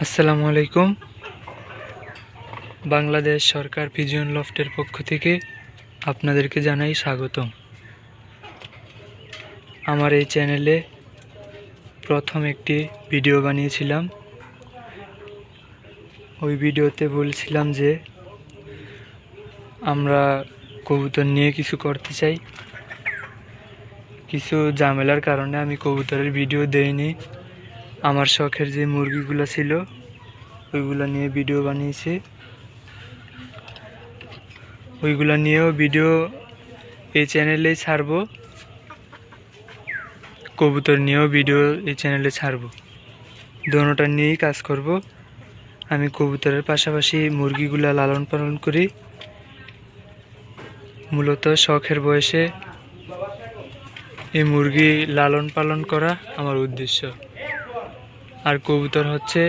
আসসালামু আলাইকুম। বাংলাদেশ সরকার পিজিয়ন লফটের পক্ষ থেকে আপনাদেরকে জানাই স্বাগতম। আমার এই চ্যানেলে প্রথম একটি ভিডিও বানিয়েছিলাম। ওই ভিডিওতে বলছিলাম যে আমরা কবুতর নিয়ে কিছু করতে চাই। কিছু ঝামেলার কারণে আমি কবুতরের ভিডিও দেইনি। আমার শখের যে মুরগিগুলো ছিল ওইগুলো নিয়ে ভিডিও বানিয়েছি। ওইগুলো নিয়েও ভিডিও এই চ্যানেলেই ছাড়বো, কবুতর নিয়েও ভিডিও এই চ্যানেলে ছাড়বো। দোনোটা নিয়েই কাজ করব। আমি কবুতরের পাশাপাশি মুরগিগুলা লালন পালন করি। মূলত শখের বয়সে এই মুরগি লালন পালন করা আমার উদ্দেশ্য। আর কবুতর হচ্ছে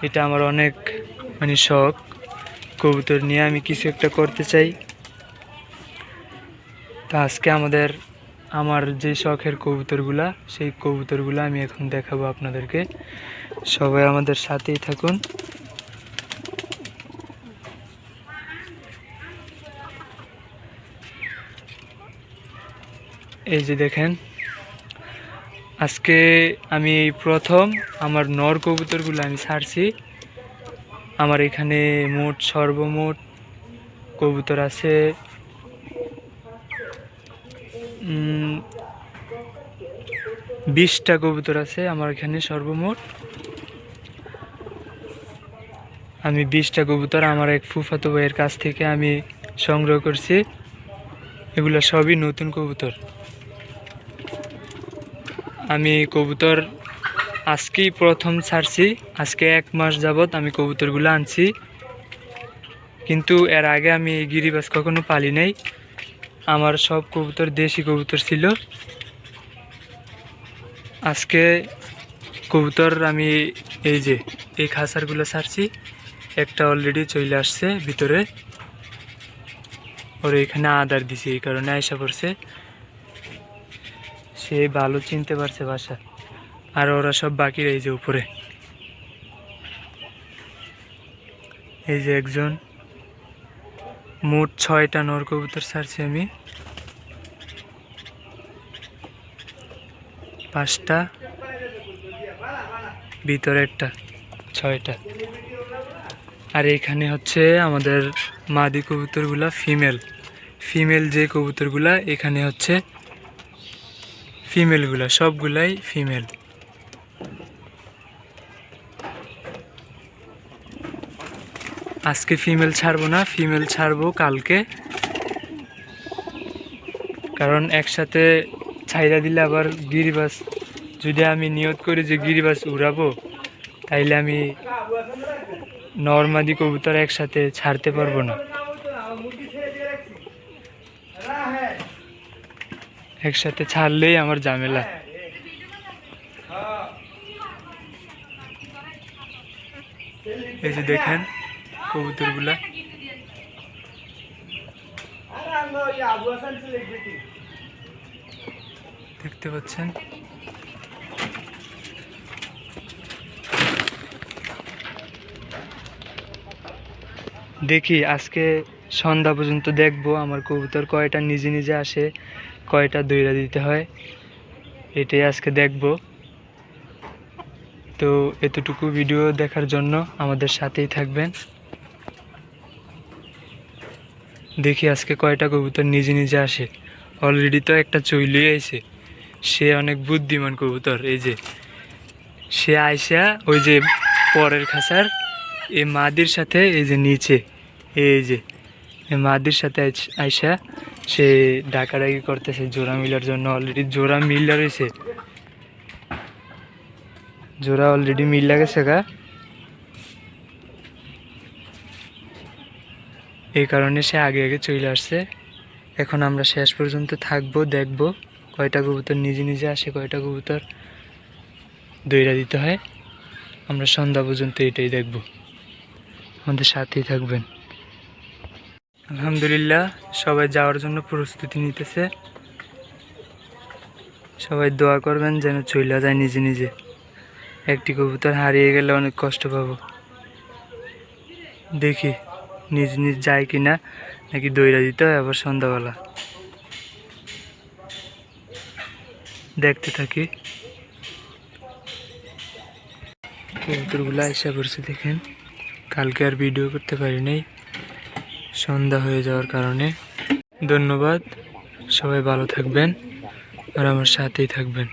এটা আমার অনেক শখ। কবুতর নিয়ে আমি কিছু একটা করতে চাই। তা আজকে আমার যে শখের কবুতরগুলা, সেই কবুতরগুলা আমি এখন দেখাবো আপনাদেরকে। সবাই আমাদের সাথেই থাকুন। এই যে দেখেন, আজকে আমি প্রথম আমার নর কবুতরগুলো আমি ছাড়ছি। আমার এখানে সর্বমোট কবুতর আছে 20টা কবুতর আছে আমার এখানে সর্বমোট। আমি 20টা কবুতর আমার এক ফুফাতো ভাইয়ের কাছ থেকে আমি সংগ্রহ করছি। এগুলো সবই নতুন কবুতর। আমি কবুতর আজকেই প্রথম ছাড়ছি। আজকে 1 মাস যাবৎ আমি কবুতরগুলো আনছি, কিন্তু এর আগে আমি এই গিরিবাজ কখনো পালি নাই। আমার সব কবুতর দেশি কবুতর ছিল। আজকে কবুতর আমি এই খাঁচারগুলো ছাড়ছি। একটা অলরেডি চলে আসছে ভিতরে, ওর এখানে আদার দিছি, এই কারণে আয়সা পড়ছে। সে ভালো চিনতে পারছে বাসা। আর ওরা সব বাকি এই যে উপরে, এই যে একজন। মোট 6টা নর কবুতর ছাড়ছি আমি, 5টা ভিতরে একটা, 6টা। আর এখানে হচ্ছে আমাদের মাদি কবুতরগুলা ফিমেল যে কবুতরগুলা এখানে হচ্ছে ফিমেলগুলা, সবগুলাই ফিমেল। আজকে ফিমেল ছাড়বো না, ফিমেল ছাড়বো কালকে। কারণ একসাথে ছাইরা দিলে আবার গিরিবাজ, যদি আমি নিয়ত করি যে গিরিবাজ উড়াবো, তাইলে আমি নরমাদি কবুতর একসাথে ছাড়তে পারবো না। একসাথে ছাড়লেই আমার ঝামেলা। এই যে দেখেন কবুতরগুলা, দেখতে পাচ্ছেন। দেখি আজকে সন্ধ্যা পর্যন্ত দেখবো আমার কবুতর কয়টা নিজে নিজে আসে, কয়টা দইরা দিতে হয়, এটাই আজকে দেখবো। তো এতটুকু ভিডিও দেখার জন্য আমাদের সাথেই থাকবেন। দেখি আজকে কয়টা কবুতর নিজে নিজে আসে। অলরেডি তো একটা চইলে আইছে, সে অনেক বুদ্ধিমান কবুতর। এই যে সে আইসা ওই যে পরের খাঁচার এই মাদির সাথে, এই যে নিচে এই যে মাদির সাথে আইসা সে ডাকাডাকি করতেছে জোড়া মিলার জন্য। অলরেডি জোড়া মিল্লা রয়েছে, জোড়া অলরেডি মিল্লা গেছে গা। এই কারণে সে আগে আগে চলে আসছে। এখন আমরা শেষ পর্যন্ত থাকবো, দেখব কয়টা কবুতর নিজে নিজে আসে, কয়টা কবুতর দইরা দিতে হয়। আমরা সন্ধ্যা পর্যন্ত এটাই দেখব। আমাদের সাথেই থাকবেন। আলহামদুলিল্লাহ, সবাই যাওয়ার জন্য প্রস্তুতি নিতেছে। সবাই দোয়া করবেন যেন চইলা যায় নিজে নিজে। একটি কবুতর হারিয়ে গেলে অনেক কষ্ট পাবো। দেখি নিজ নিজ যায় কিনা, নাকি দৌড়া দিতে হয় আবার সন্ধ্যাবেলা। দেখতে থাকি। কবুতরগুলো আশা করছে দেখেন, কালকে আর ভিডিও করতে পারি নাই সন্ধ্যা হয়ে যাওয়ার কারণে। ধন্যবাদ, সবাই ভালো থাকবেন আর আমার সাথেই থাকবেন।